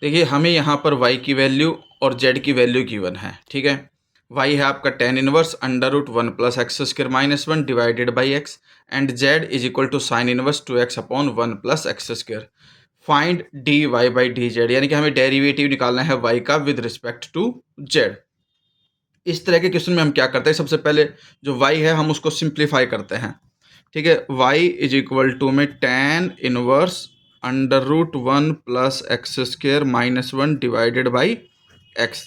देखिए हमें यहाँ पर y की वैल्यू और z की वैल्यू गिवन है, ठीक है। y है आपका tan inverse under root 1 plus x square minus 1 divided by x and z is equal to sine inverse 2x upon 1 plus x square. Find dy by D z, यानी कि हमें derivative निकालना है y का with respect to z। इस तरह के question में हम क्या करते हैं, सबसे पहले जो y है हम उसको सिंप्लीफाई करते हैं, ठीक है। y इज इक्वल टू में tan inverse under root 1 plus x square minus 1 divided by x.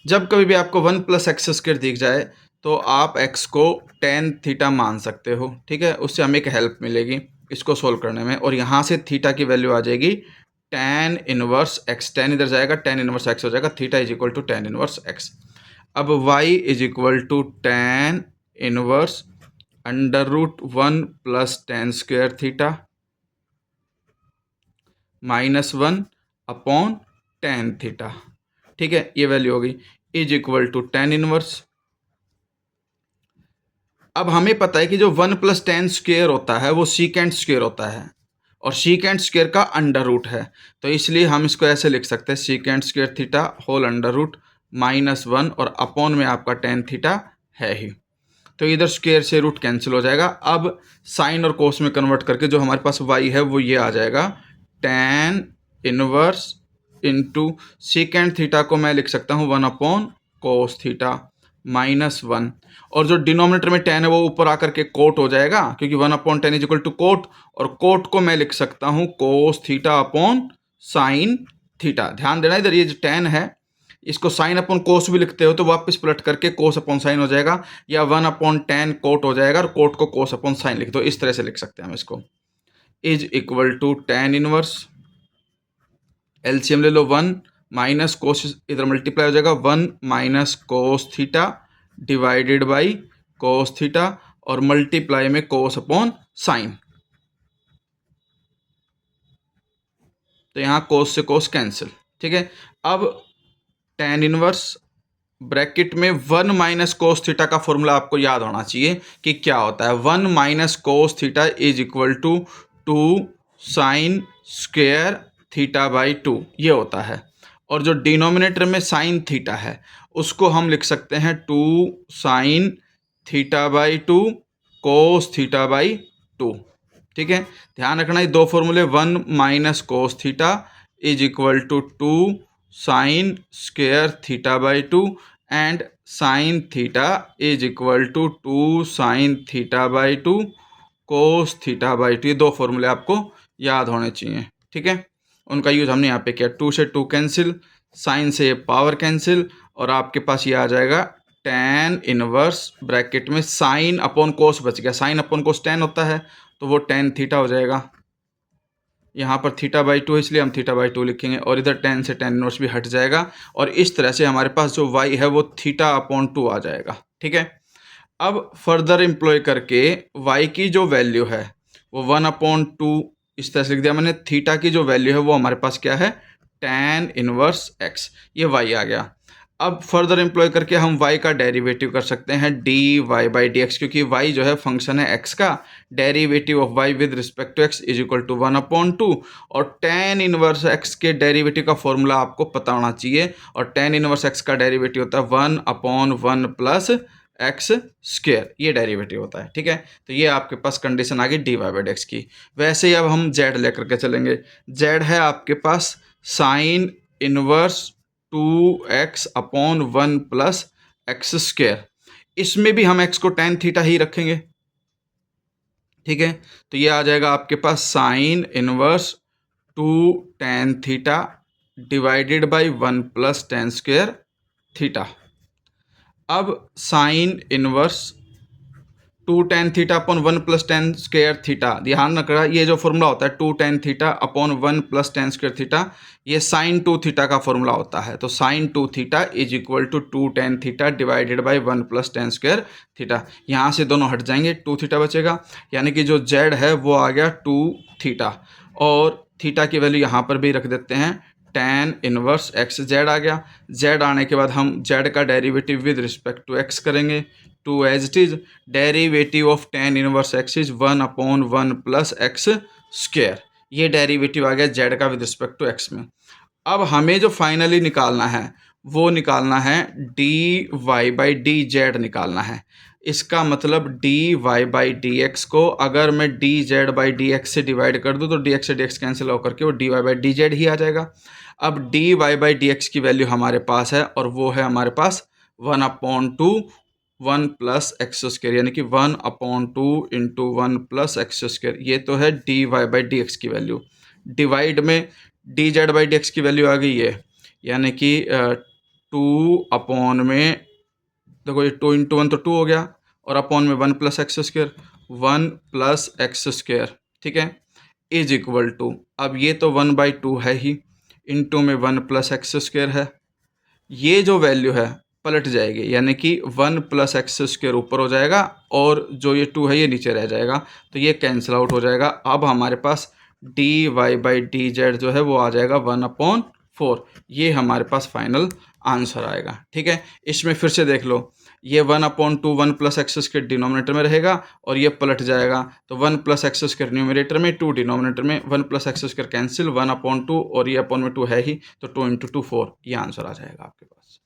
जब कभी भी आपको 1 प्लस एक्स स्क्र दिख जाए तो आप x को tan थीटा मान सकते हो, ठीक है। उससे हमें एक हेल्प मिलेगी इसको सोल्व करने में, और यहाँ से थीटा की वैल्यू आ जाएगी tan इनवर्स x। tan इधर जाएगा, tan इनवर्स x हो जाएगा, theta is equal to tan inverse x। अब y is equal to tan inverse under root 1 plus tan square theta minus 1 upon tan theta, ठीक है। ये value होगी is equal to tan inverse. अब हमें पता है कि जो 1 प्लस tan स्क्वायर होता है वो सीकेंट स्क्वायर होता है, और सीकेंट स्क्वायर का अंडर रूट है, तो इसलिए हम इसको ऐसे लिख सकते हैं secant square theta whole under root minus 1 और अपॉन में आपका tan थीटा है ही, तो इधर स्क्वायर से रूट कैंसिल हो जाएगा। अब साइन और कोस में कन्वर्ट करके जो हमारे पास y है वो ये आ जाएगा tan inverse into secant theta को मैं लिख सकता हूँ 1 अपॉन कोस थीटा माइनस 1, और जो डिनोमिनेटर में tan है वो ऊपर आकर के कोट हो जाएगा क्योंकि 1 upon tan is equal to cot, और कोट को मैं लिख सकता हूँ cos theta upon sine theta. ध्यान देना इधर ये जो tan है इसको साइन अपॉन कोस भी लिखते हो तो वापस पलट करके कोस अपॉन साइन हो जाएगा, या 1 अपॉन tan कोट हो जाएगा और कोट को कोस अपॉन साइन लिख दो, इस तरह से लिख सकते हैं हम इसको। Is equal to tan inverse, LCM ले लो 1 माइनस कोस इधर मल्टीप्लाई हो जाएगा 1 minus cos theta divided by cos theta और मल्टीप्लाई में कोस अपॉन साइन, तो यहाँ कोस से कोस कैंसिल, ठीक है। अब tan इनवर्स ब्रैकेट में 1 माइनस कोस थीटा का फॉर्मूला आपको याद होना चाहिए कि क्या होता है। 1 minus cos theta is equal to 2 sine square theta by 2 ये होता है, और जो डिनोमिनेटर में साइन थीटा है उसको हम लिख सकते हैं 2 sine theta by 2 cos theta by 2, ठीक है। ध्यान रखना ये दो फॉर्मूले 1 minus cos theta is equal to 2 sine square theta by 2 and sine theta is equal to 2 sine theta by 2 cos theta by 2। ये दो फॉर्मूले आपको याद होने चाहिए, ठीक है। उनका यूज़ हमने यहाँ पे किया, 2 से 2 कैंसिल, साइन से पावर कैंसिल, और आपके पास ये आ जाएगा tan इनवर्स ब्रैकेट में साइन अपॉन कोस बच गया, साइन अपॉन कोस tan होता है तो वो tan थीटा हो जाएगा। यहाँ पर थीटा बाई 2 इसलिए हम थीटा बाई 2 लिखेंगे, और इधर tan से tan इनवर्स भी हट जाएगा, और इस तरह से हमारे पास जो y है वो थीटा अपॉन 2 आ जाएगा, ठीक है। अब फर्दर एम्प्लॉय करके y की जो वैल्यू है वो 1 अपॉन 2 इस तरह से लिख दिया मैंने। थीटा की जो वैल्यू है वो हमारे पास क्या है tan इनवर्स x, ये y आ गया। अब फर्दर एम्प्लॉय करके हम y का डेरिवेटिव कर सकते हैं dy बाई डी एक्स, क्योंकि y जो है फंक्शन है x का, derivative of y with respect to x is equal to 1 upon 2, और tan इनवर्स x के डेरिवेटिव का फॉर्मूला आपको पता होना चाहिए, और tan इनवर्स x का डेरिवेटिव होता है 1 अपॉन 1 प्लस एक्स स्क्वायर, ये डेरिवेटिव होता है, ठीक है। तो ये आपके पास कंडीशन आ गई dy बाई डी एक्स की। वैसे ही अब हम z लेकर के चलेंगे। z है आपके पास sine inverse 2x upon 1 plus x square, इसमें भी हम x को tan थीटा ही रखेंगे, ठीक है। तो ये आ जाएगा आपके पास sine inverse 2 tan theta divided by 1 plus tan square theta. अब sine inverse 2 tan theta upon 1 plus tan square theta, ध्यान रखना ये जो फॉर्मूला होता है 2 tan theta upon 1 plus tan square theta, ये साइन 2 थीटा का फॉर्मूला होता है। तो sine 2 theta is equal to 2 tan theta divided by 1 plus tan square theta. यहाँ से दोनों हट जाएंगे, 2 थीटा बचेगा, यानी कि जो z है वो आ गया 2 थीटा, और थीटा की वैल्यू यहाँ पर भी रख देते हैं tan इनवर्स x। z आ गया, z आने के बाद हम z का derivative with respect to x करेंगे, 2 as it is derivative of tan inverse x is 1 upon 1 plus x square, ये डेरिवेटिव आ गया z का विद रिस्पेक्ट टू x में। अब हमें जो फाइनली निकालना है वो निकालना है D Y by D Z निकालना है। इसका मतलब D Y by D X को अगर मैं D Z by D X से डिवाइड कर दूँ तो डी एक्स से डी एक्स कैंसिल होकर के वो D Y by D Z ही आ जाएगा। अब D Y by D x की वैल्यू हमारे पास है और वो है हमारे पास 1/2 1 प्लस एक्स स्क्वायर, यानी कि 1/2 इंटू 1 प्लस एक्स स्क्वायर। ये तो है D Y by D x की वैल्यू। डिवाइड में d Z by D x की वैल्यू आ गई है, यानी कि 2 में देखो ये 2 इंटू 1 तो 2 हो गया और अपॉन में 1 plus x square, 1 plus x square, ठीक है, इज इक्वल टू, अब ये तो 1/2 है ही, इंटू में 1 प्लस एक्स स्क्वायर है। ये जो वैल्यू है पलट जाएगी, यानी कि 1 प्लस एक्स स्क्वायर ऊपर हो जाएगा और जो ये 2 है ये नीचे रह जाएगा, तो ये कैंसिल आउट हो जाएगा। अब हमारे पास D Y by D Z जो है वो आ जाएगा 1/4। ये हमारे पास फाइनल आंसर आएगा, ठीक है। इसमें फिर से देख लो, ये 1/2 1 प्लस एक्स स्क्वायर डिनोमिनेटर में रहेगा और ये पलट जाएगा, तो 1 प्लस एक्स स्क्वायर न्यूमरेटर में, 2 डिनोमिनेटर में, 1 प्लस एक्स स्क्वायर कैंसिल, 1/2 और ये अपॉन में 2 है ही, तो 2 इंटू 2 4, ये आंसर आ जाएगा आपके पास।